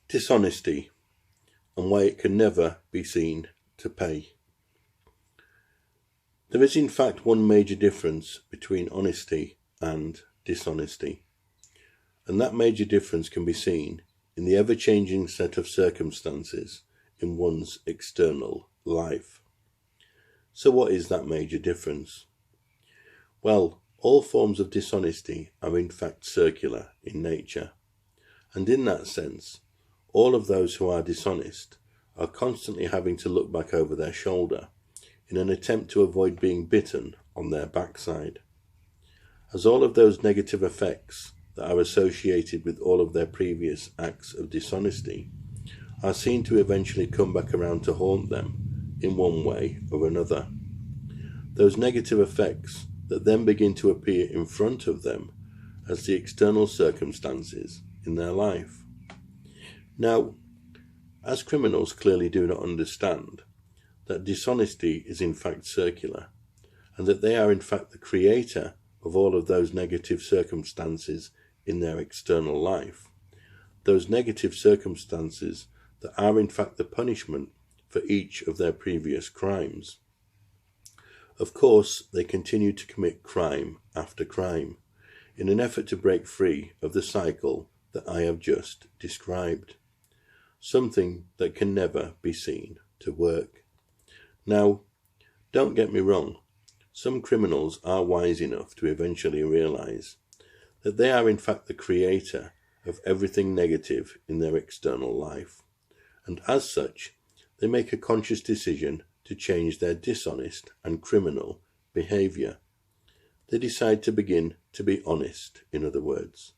Dishonesty, and why it can never be seen to pay. There is in fact one major difference between honesty and dishonesty, and that major difference can be seen in the ever-changing set of circumstances in one's external life. So what is that major difference? Well, all forms of dishonesty are in fact circular in nature, and in that sense, all of those who are dishonest are constantly having to look back over their shoulder in an attempt to avoid being bitten on their backside, as all of those negative effects that are associated with all of their previous acts of dishonesty are seen to eventually come back around to haunt them in one way or another. Those negative effects that then begin to appear in front of them as the external circumstances in their life. Now, as criminals clearly do not understand that dishonesty is in fact circular, and that they are in fact the creator of all of those negative circumstances in their external life, those negative circumstances that are in fact the punishment for each of their previous crimes. Of course, they continue to commit crime after crime in an effort to break free of the cycle that I have just described, something that can never be seen to work. Now, don't get me wrong, some criminals are wise enough to eventually realize that they are in fact the creator of everything negative in their external life, and as such, they make a conscious decision to change their dishonest and criminal behavior. They decide to begin to be honest, in other words,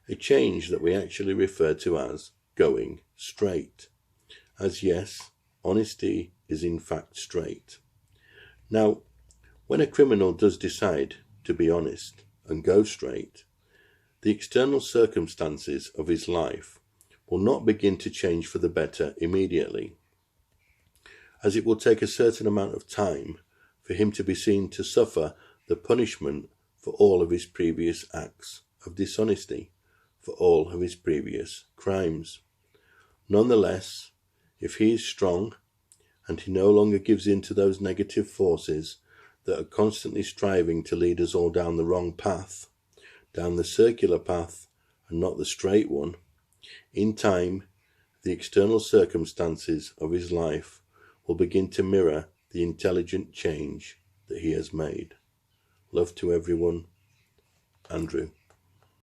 a change that we actually refer to as going straight, as yes, honesty is in fact straight. Now, when a criminal does decide to be honest and go straight, the external circumstances of his life will not begin to change for the better immediately, as it will take a certain amount of time for him to be seen to suffer the punishment for all of his previous acts of dishonesty, for all of his previous crimes. Nonetheless, if he is strong and he no longer gives in to those negative forces that are constantly striving to lead us all down the wrong path, down the circular path and not the straight one, in time, the external circumstances of his life will begin to mirror the intelligent change that he has made. Love to everyone, Andrew.